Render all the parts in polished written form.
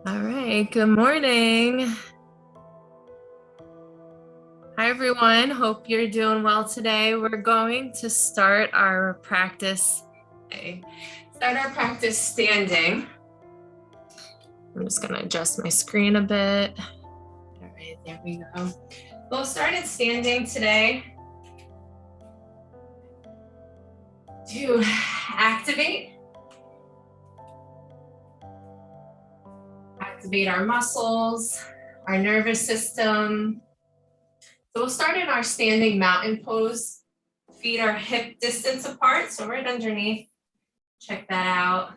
All right, good morning. Hi, everyone. Hope you're doing well today. We're going to start our practice. Start our practice standing. I'm just going to adjust my screen a bit. All right, there we go. We'll start it standing today to activate our muscles, our nervous system. So we'll start in our standing mountain pose. Feet are hip distance apart, so right underneath. Check that out.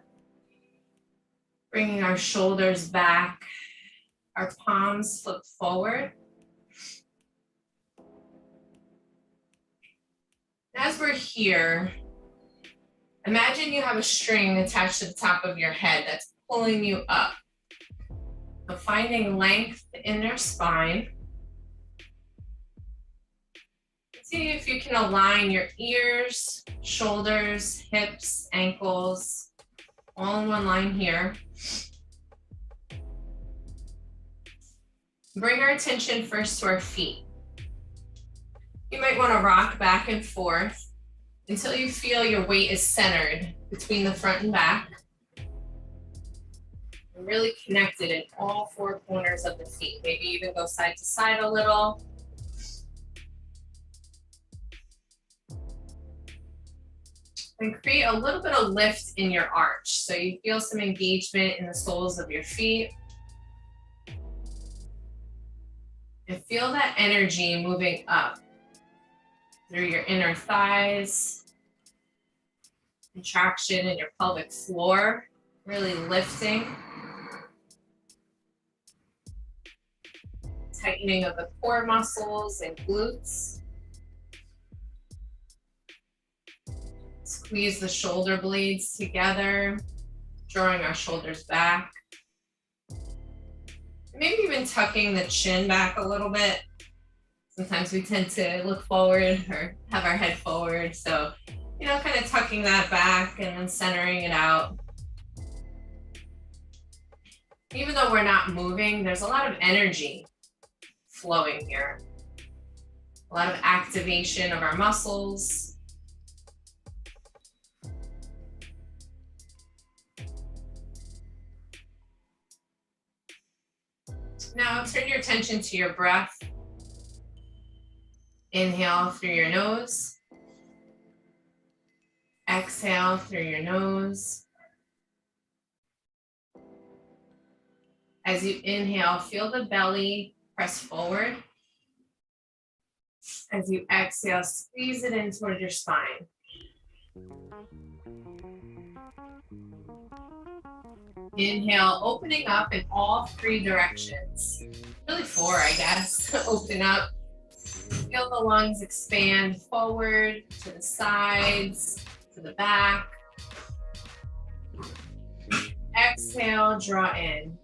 Bringing our shoulders back, our palms flip forward. As we're here, imagine you have a string attached to the top of your head that's pulling you up. So finding length in your spine. See if you can align your ears, shoulders, hips, ankles, all in one line here. Bring our attention first to our feet. You might want to rock back and forth until you feel your weight is centered between the front and back. And really connected in all four corners of the feet. Maybe even go side to side a little. And create a little bit of lift in your arch. So you feel some engagement in the soles of your feet. And feel that energy moving up through your inner thighs. Contraction in your pelvic floor, really lifting. Tightening of the core muscles and glutes. Squeeze the shoulder blades together, drawing our shoulders back. Maybe even tucking the chin back a little bit. Sometimes we tend to look forward or have our head forward. So, kind of tucking that back and then centering it out. Even though we're not moving, there's a lot of energy flowing here. A lot of activation of our muscles. Now turn your attention to your breath. Inhale through your nose. Exhale through your nose. As you inhale, feel the belly press forward. As you exhale, squeeze it in toward your spine. Inhale, opening up in all three directions. Really four, I guess. Open up. Feel the lungs expand forward, to the sides, to the back. Exhale, draw in.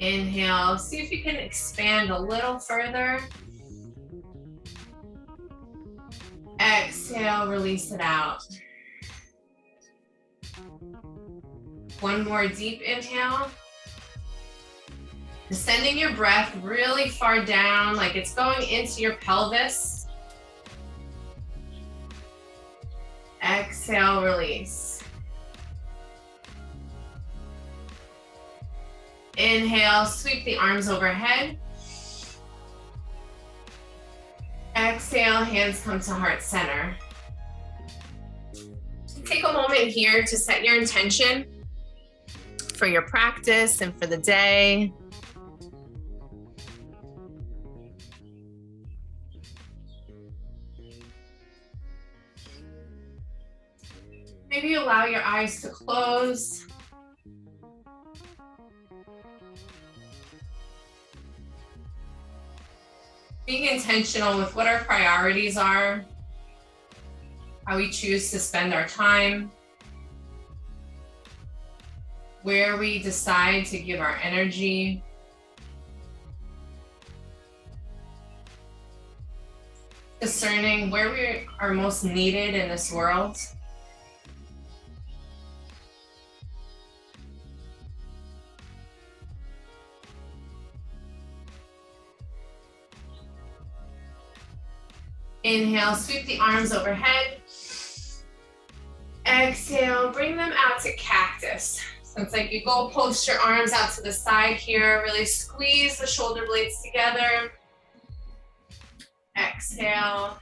Inhale, see if you can expand a little further. Exhale, release it out. One more deep inhale. Sending your breath really far down, like it's going into your pelvis. Exhale, release. Inhale, sweep the arms overhead. Exhale, hands come to heart center. Take a moment here to set your intention for your practice and for the day. Maybe allow your eyes to close. Being intentional with what our priorities are, how we choose to spend our time, where we decide to give our energy. Discerning where we are most needed in this world. Inhale, sweep the arms overhead. Exhale, bring them out to cactus. So it's like you go post your arms out to the side here, really squeeze the shoulder blades together. Exhale.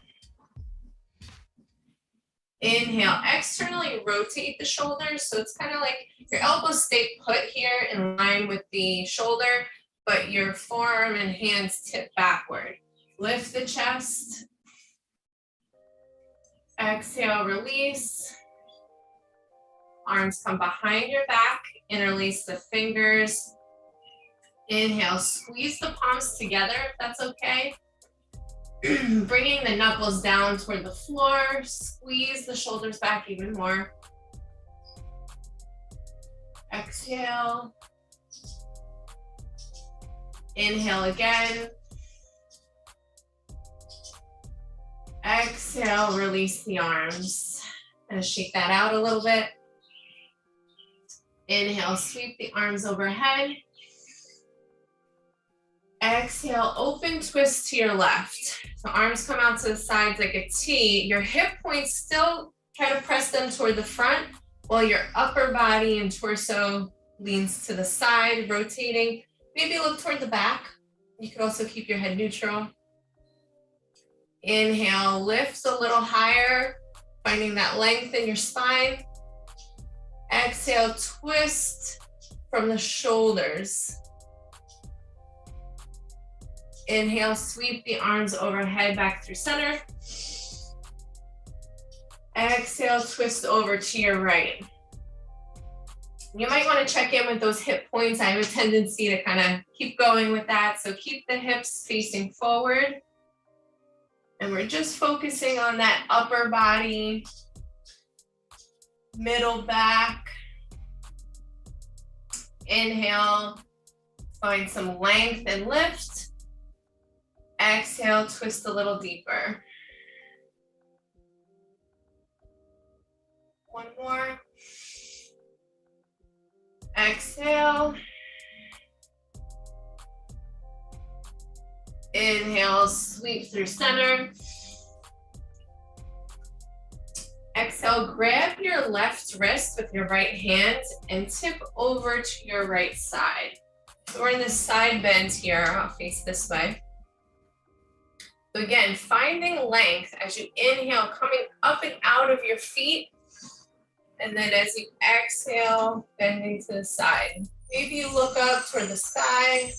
Inhale, externally rotate the shoulders. So it's kind of like your elbows stay put here in line with the shoulder, but your forearm and hands tip backward. Lift the chest. Exhale, release. Arms come behind your back, interlace the fingers. Inhale, squeeze the palms together if that's okay. Bringing the knuckles down toward the floor, squeeze the shoulders back even more. Exhale. Inhale again. Exhale, release the arms. And shake that out a little bit. Inhale, sweep the arms overhead. Exhale, open twist to your left. So arms come out to the sides like a T. Your hip points still try to press them toward the front while your upper body and torso leans to the side, rotating. Maybe look toward the back. You could also keep your head neutral. Inhale, lift a little higher, finding that length in your spine. Exhale, twist from the shoulders. Inhale, sweep the arms overhead back through center. Exhale, twist over to your right. You might want to check in with those hip points. I have a tendency to kind of keep going with that. So keep the hips facing forward. And we're just focusing on that upper body, middle back. Inhale, find some length and lift. Exhale, twist a little deeper. One more. Exhale. Inhale, sweep through center. Exhale, grab your left wrist with your right hand and tip over to your right side. So we're in this side bend here. I'll face this way. So again, finding length as you inhale, coming up and out of your feet. And then as you exhale, bending to the side. Maybe you look up toward the sky.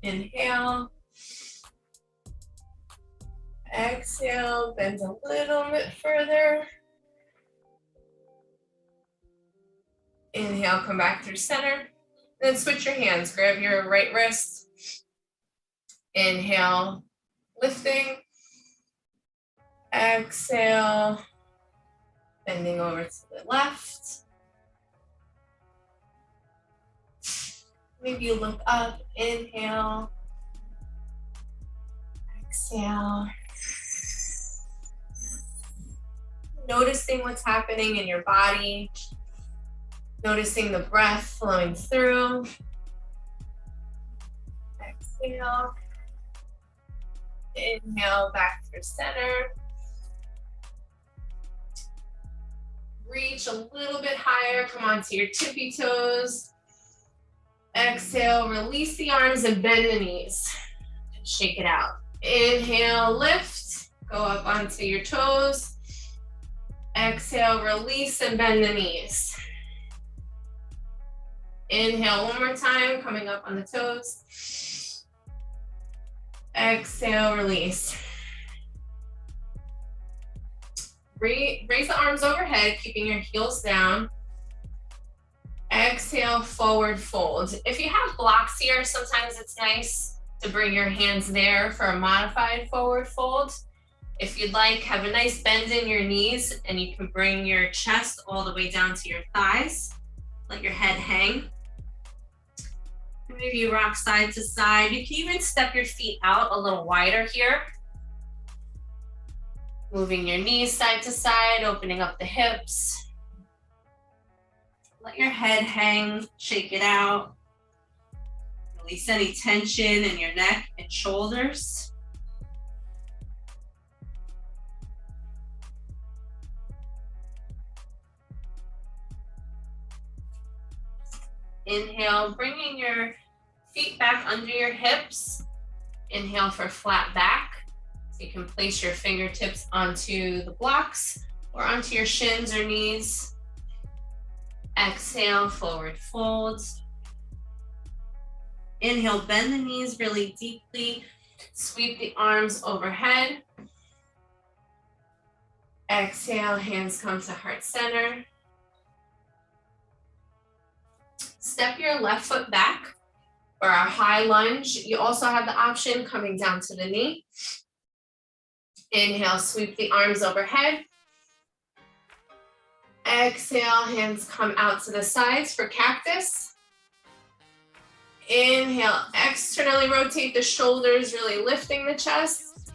Inhale. Exhale, bend a little bit further. Inhale, come back through center. Then switch your hands. Grab your right wrist. Inhale, lifting. Exhale, bending over to the left. Maybe you look up, inhale. Exhale. Noticing what's happening in your body. Noticing the breath flowing through. Exhale. Inhale, back through center. Reach a little bit higher, come onto your tippy toes. Exhale, release the arms and bend the knees. Shake it out. Inhale, lift, go up onto your toes. Exhale, release and bend the knees. Inhale one more time, coming up on the toes. Exhale, release. Raise the arms overhead, keeping your heels down. Exhale, forward fold. If you have blocks here, sometimes it's nice to bring your hands there for a modified forward fold. If you'd like, have a nice bend in your knees and you can bring your chest all the way down to your thighs. Let your head hang. Maybe you rock side to side. You can even step your feet out a little wider here. Moving your knees side to side, opening up the hips. Let your head hang, shake it out. Release any tension in your neck and shoulders. Inhale, bringing your feet back under your hips. Inhale for flat back. So you can place your fingertips onto the blocks or onto your shins or knees. Exhale, forward fold. Inhale, bend the knees really deeply. Sweep the arms overhead. Exhale, hands come to heart center. Step your left foot back for our high lunge. You also have the option coming down to the knee. Inhale, sweep the arms overhead. Exhale, hands come out to the sides for cactus. Inhale, externally rotate the shoulders, really lifting the chest.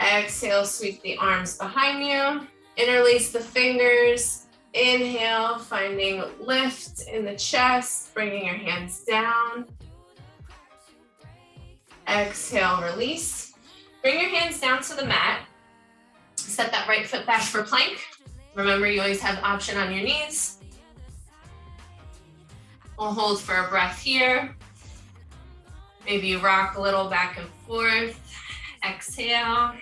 Exhale, sweep the arms behind you. Interlace the fingers. Inhale, finding lift in the chest, bringing your hands down. Exhale, release. Bring your hands down to the mat. Step that right foot back for plank. Remember, you always have the option on your knees. We'll hold for a breath here. Maybe rock a little back and forth. Exhale.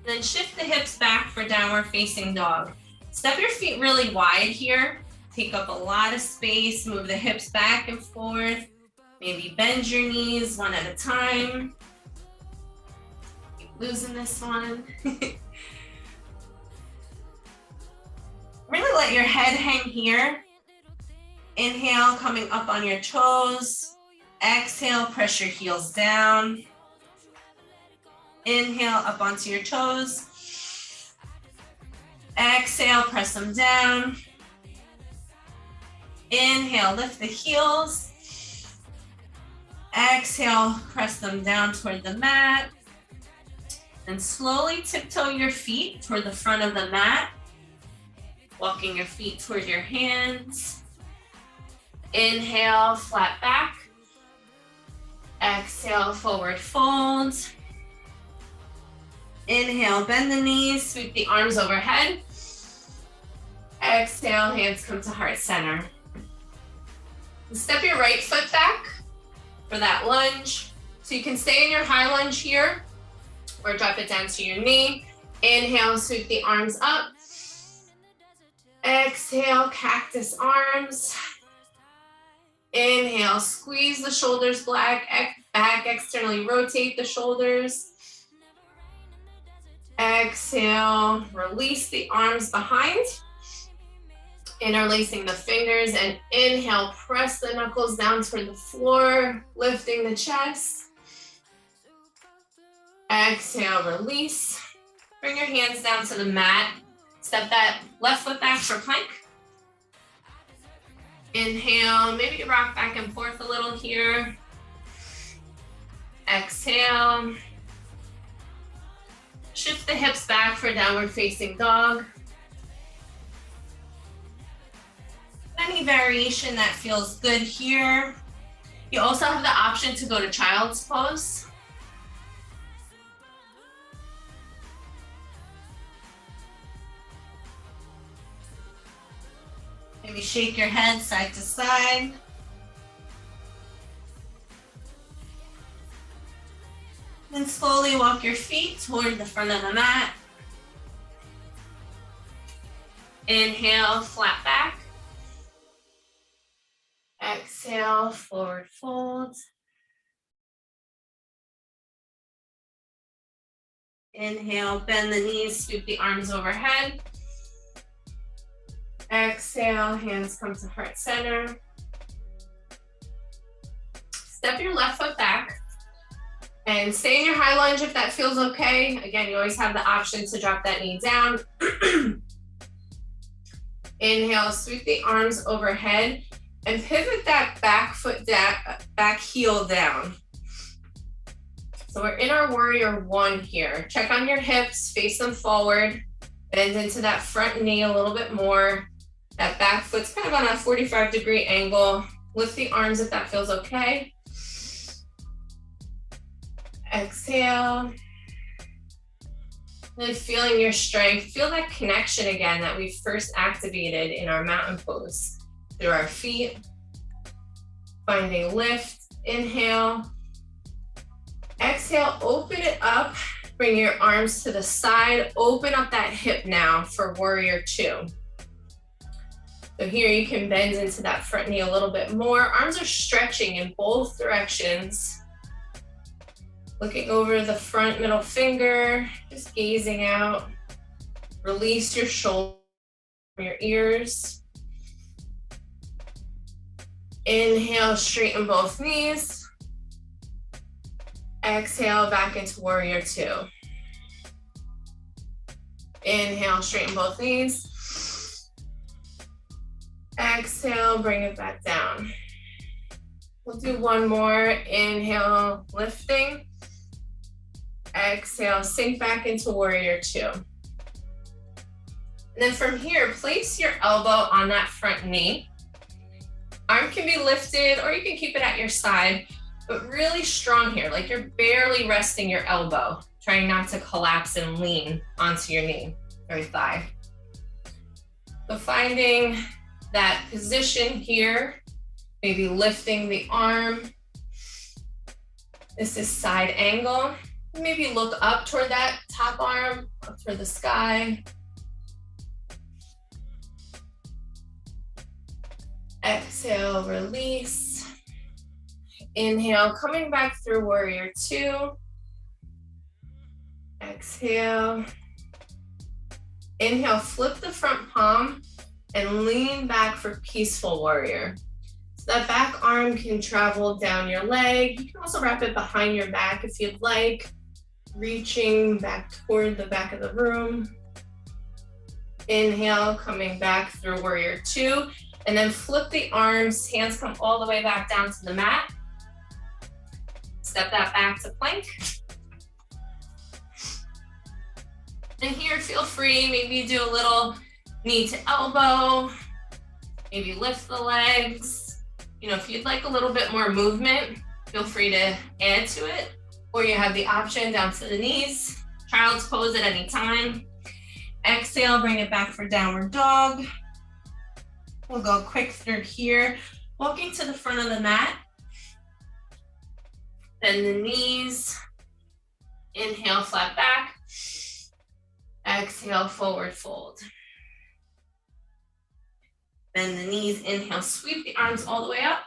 Then shift the hips back for downward facing dog. Step your feet really wide here. Take up a lot of space. Move the hips back and forth. Maybe bend your knees one at a time. Keep losing this one. Really let your head hang here. Inhale, coming up on your toes. Exhale, press your heels down. Inhale, up onto your toes. Exhale, press them down. Inhale, lift the heels. Exhale, press them down toward the mat. And slowly tiptoe your feet toward the front of the mat. Walking your feet toward your hands. Inhale, flat back. Exhale, forward fold. Inhale, bend the knees, sweep the arms overhead. Exhale, hands come to heart center. Step your right foot back for that lunge. So you can stay in your high lunge here or drop it down to your knee. Inhale, sweep the arms up. Exhale, cactus arms. Inhale, squeeze the shoulders back, externally rotate the shoulders. Exhale, release the arms behind. Interlacing the fingers and inhale, press the knuckles down toward the floor, lifting the chest. Exhale, release. Bring your hands down to the mat. Step that left foot back for plank. Inhale, maybe rock back and forth a little here. Exhale. Shift the hips back for downward facing dog. Any variation that feels good here. You also have the option to go to child's pose. Maybe shake your head side to side. Then slowly walk your feet toward the front of the mat. Inhale, flat back. Exhale, forward fold. Inhale, bend the knees, sweep the arms overhead. Exhale, hands come to heart center. Step your left foot back and stay in your high lunge if that feels okay. Again, you always have the option to drop that knee down. Inhale, sweep the arms overhead and pivot that back foot down, back heel down. So we're in our warrior one here. Check on your hips, face them forward, bend into that front knee a little bit more. That back foot's kind of on a 45-degree angle. Lift the arms if that feels okay. Exhale. Really feeling your strength. Feel that connection again that we first activated in our mountain pose. through our feet. Finding lift, inhale. Exhale, open it up. Bring your arms to the side. Open up that hip now for warrior two. So here you can bend into that front knee a little bit more. Arms are stretching in both directions. Looking over the front middle finger, just gazing out. Release your shoulder from your ears. Inhale, straighten both knees. Exhale, back into warrior two. Inhale, straighten both knees. Exhale, bring it back down. We'll do one more. Inhale, lifting. Exhale, sink back into warrior two. And then from here, place your elbow on that front knee. Arm can be lifted or you can keep it at your side, but really strong here, like you're barely resting your elbow, trying not to collapse and lean onto your knee or thigh. So finding that position here, maybe lifting the arm. This is side angle. Maybe look up toward that top arm, up toward the sky. Exhale, release. Inhale, coming back through warrior two. Exhale. Inhale, flip the front palm and lean back for peaceful warrior. So that back arm can travel down your leg. You can also wrap it behind your back if you'd like, reaching back toward the back of the room. Inhale, coming back through warrior two, and then flip the arms, hands come all the way back down to the mat. Step that back to plank. And here, feel free, maybe do a little knee to elbow, maybe lift the legs. You know, if you'd like a little bit more movement, feel free to add to it. Or you have the option down to the knees, child's pose at any time. Exhale, bring it back for downward dog. We'll go quick through here, walking to the front of the mat. Bend the knees. Inhale, flat back. Exhale, forward fold. Bend the knees, inhale, sweep the arms all the way up.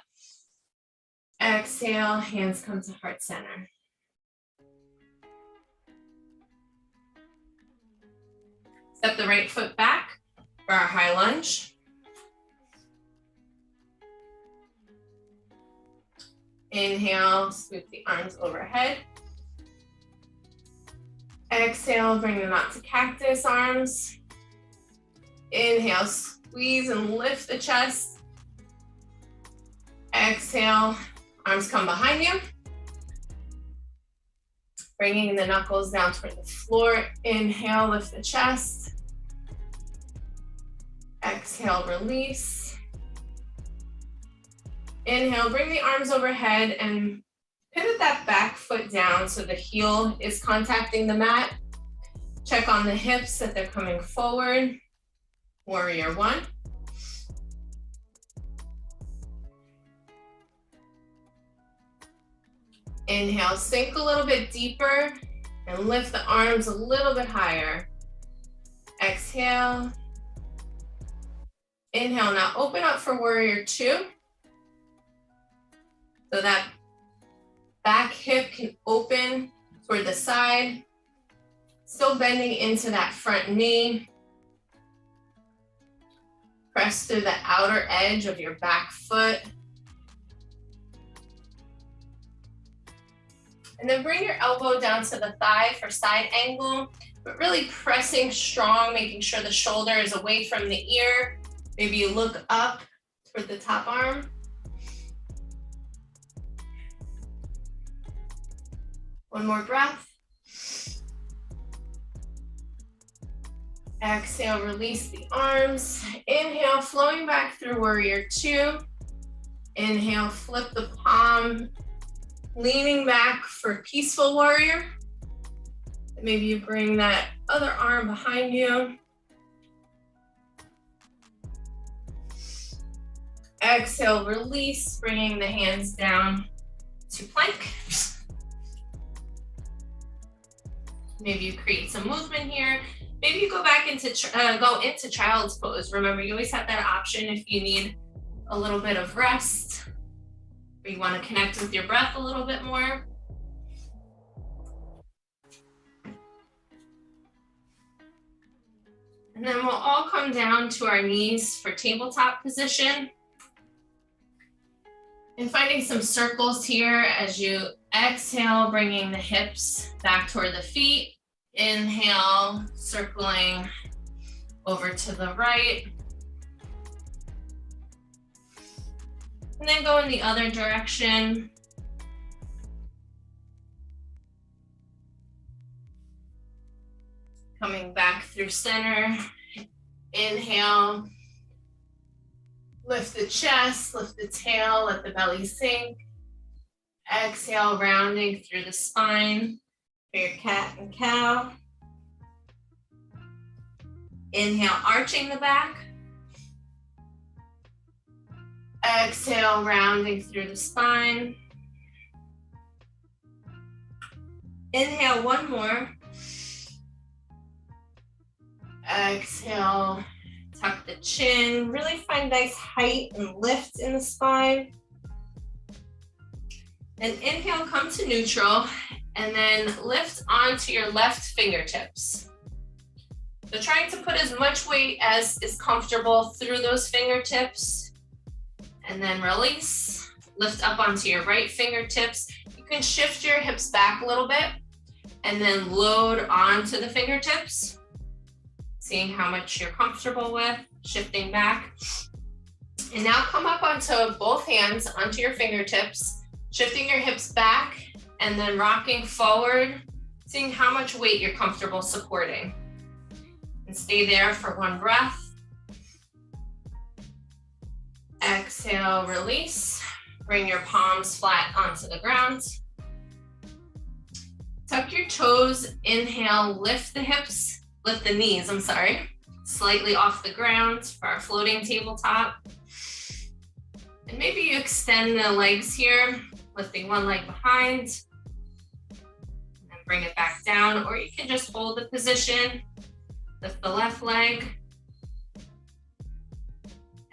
Exhale, hands come to heart center. Step the right foot back for our high lunge. Inhale, sweep the arms overhead. Exhale, bring them out to cactus arms. Inhale, squeeze and lift the chest. Exhale, arms come behind you. Bringing the knuckles down toward the floor. Inhale, lift the chest. Exhale, release. Inhale, bring the arms overhead and pivot that back foot down so the heel is contacting the mat. Check on the hips that they're coming forward. Warrior one. Inhale, sink a little bit deeper and lift the arms a little bit higher. Exhale. Inhale, now open up for warrior two. So that back hip can open toward the side. Still bending into that front knee. Press through the outer edge of your back foot. And then bring your elbow down to the thigh for side angle, but really pressing strong, making sure the shoulder is away from the ear. Maybe you look up toward the top arm. One more breath. Exhale, release the arms. Inhale, flowing back through warrior two. Inhale, flip the palm, leaning back for peaceful warrior. Maybe you bring that other arm behind you. Exhale, release, bringing the hands down to plank. Maybe you create some movement here. Maybe you go back into child's pose. Remember, you always have that option if you need a little bit of rest, or you want to connect with your breath a little bit more. And then we'll all come down to our knees for tabletop position. And finding some circles here as you exhale, bringing the hips back toward the feet. Inhale, circling over to the right. And then go in the other direction. Coming back through center. Inhale. Lift the chest, lift the tail, let the belly sink. Exhale, rounding through the spine for your cat and cow. Inhale, arching the back. Exhale, rounding through the spine. Inhale, one more. Exhale, tuck the chin. Really find nice height and lift in the spine. And inhale, come to neutral, and then lift onto your left fingertips. So trying to put as much weight as is comfortable through those fingertips, and then release. Lift up onto your right fingertips. You can shift your hips back a little bit, and then load onto the fingertips. Seeing how much you're comfortable with, shifting back. And now come up onto both hands, onto your fingertips, shifting your hips back, and then rocking forward, seeing how much weight you're comfortable supporting. And stay there for one breath. Exhale, release. Bring your palms flat onto the ground. Tuck your toes, inhale, lift the hips. Lift the knees, slightly off the ground for our floating tabletop. And maybe you extend the legs here, lifting one leg behind, and then bring it back down, or you can just hold the position, lift the left leg.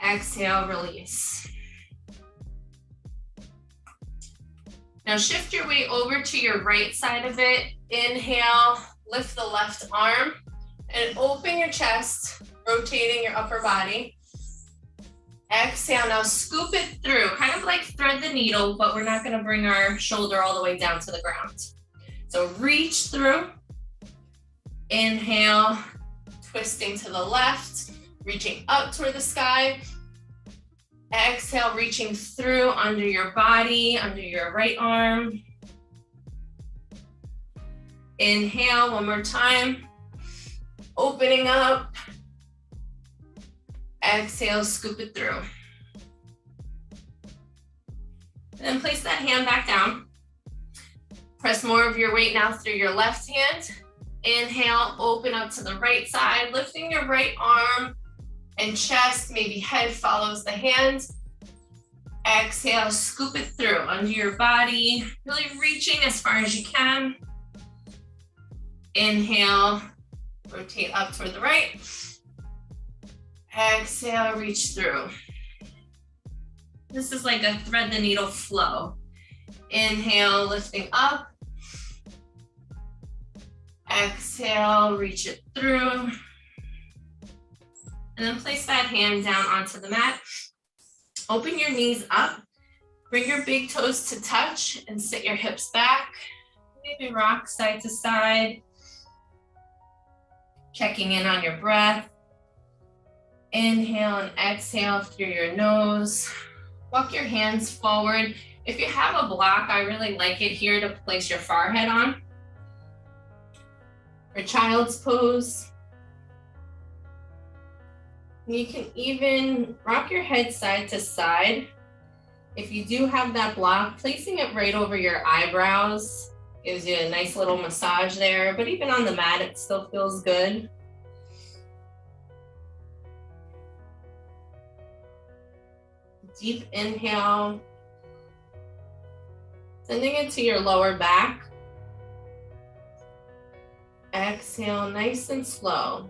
Exhale, release. Now shift your weight over to your right side of it. Inhale, lift the left arm. And open your chest, rotating your upper body. Exhale, now scoop it through, kind of like thread the needle, but we're not gonna bring our shoulder all the way down to the ground. So reach through. Inhale, twisting to the left, reaching up toward the sky. Exhale, reaching through under your body, under your right arm. Inhale, one more time. Opening up. Exhale, scoop it through. And then place that hand back down. Press more of your weight now through your left hand. Inhale, open up to the right side, lifting your right arm and chest, maybe head follows the hand. Exhale, scoop it through under your body, really reaching as far as you can. Inhale, rotate up toward the right. Exhale, reach through. This is like a thread the needle flow. Inhale, lifting up. Exhale, reach it through. And then place that hand down onto the mat. Open your knees up. Bring your big toes to touch and sit your hips back. Maybe rock side to side. Checking in on your breath. Inhale and exhale through your nose. Walk your hands forward. If you have a block, I really like it here to place your forehead on. For child's pose. You can even rock your head side to side. If you do have that block, placing it right over your eyebrows gives you a nice little massage there, but even on the mat, it still feels good. Deep inhale, sending it to your lower back. Exhale, nice and slow.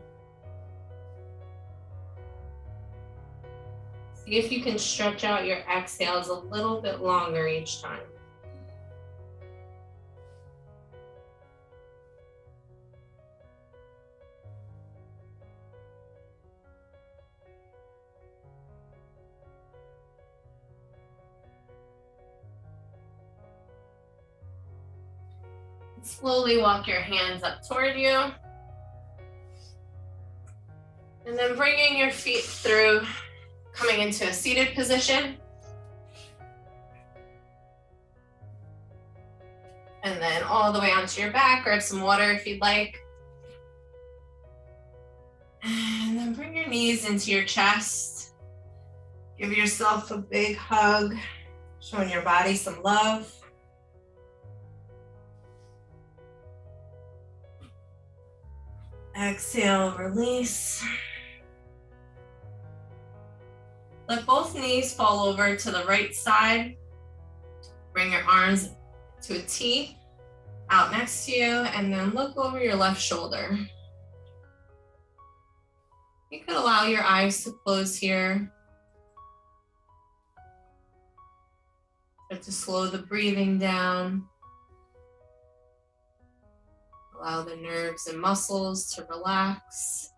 See if you can stretch out your exhales a little bit longer each time. Slowly walk your hands up toward you. And then bringing your feet through, coming into a seated position. And then all the way onto your back. Grab some water if you'd like. And then bring your knees into your chest. Give yourself a big hug, showing your body some love. Exhale, release. Let both knees fall over to the right side. Bring your arms to a T out next to you, and then look over your left shoulder. You could allow your eyes to close here. Start to slow the breathing down. Allow the nerves and muscles to relax.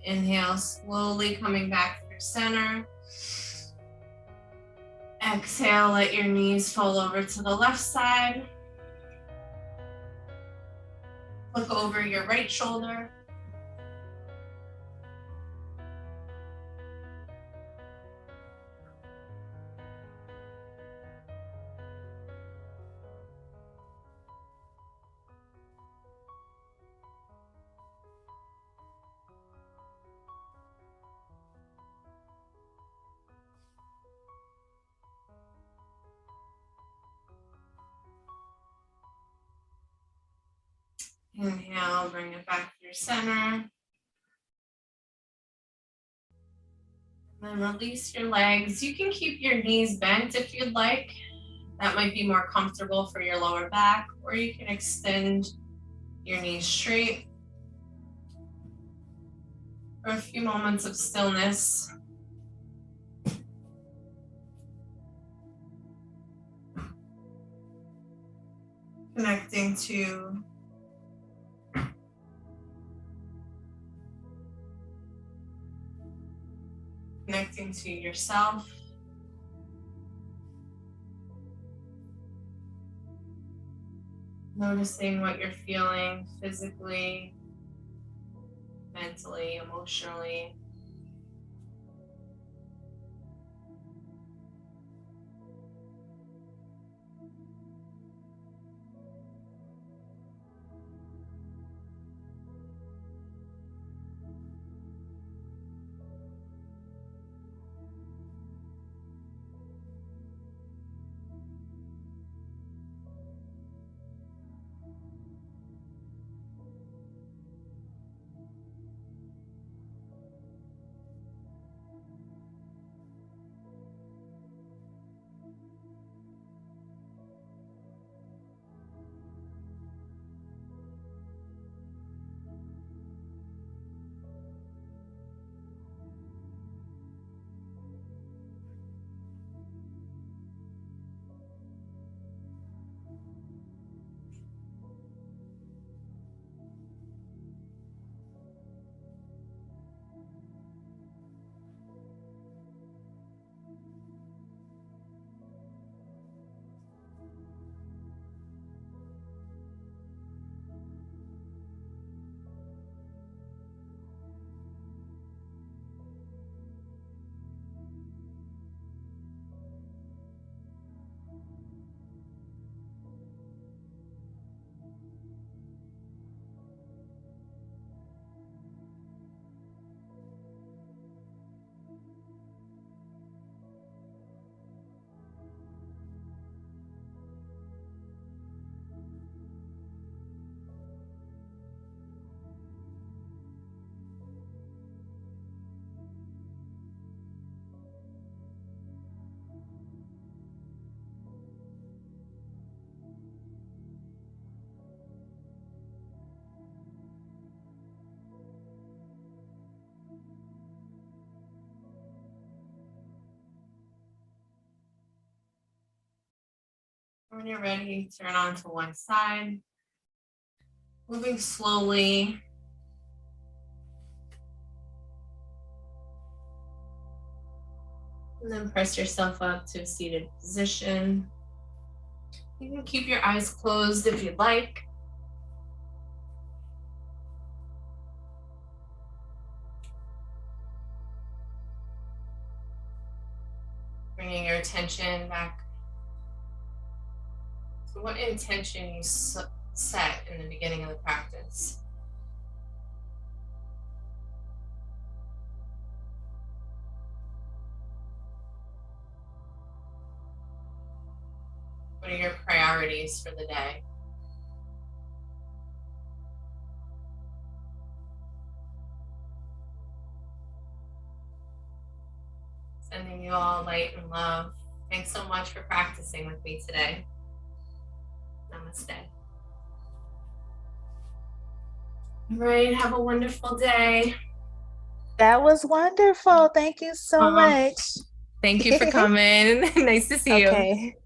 Inhale, slowly coming back through center. Exhale, let your knees fall over to the left side. Look over your right shoulder. Inhale, bring it back through center. And then release your legs. You can keep your knees bent if you'd like. That might be more comfortable for your lower back, or you can extend your knees straight. For a few moments of stillness. Connecting to yourself. Noticing what you're feeling physically, mentally, emotionally. When you're ready, turn on to one side, moving slowly. And then press yourself up to a seated position. You can keep your eyes closed if you'd like. Bringing your attention back to what intention you set in the beginning of the practice. What are your priorities for the day? Sending you all light and love. Thanks so much for practicing with me today. Namaste. All right, have a wonderful day. That was wonderful. Thank you so much. Thank you for coming. Nice to see you. Okay.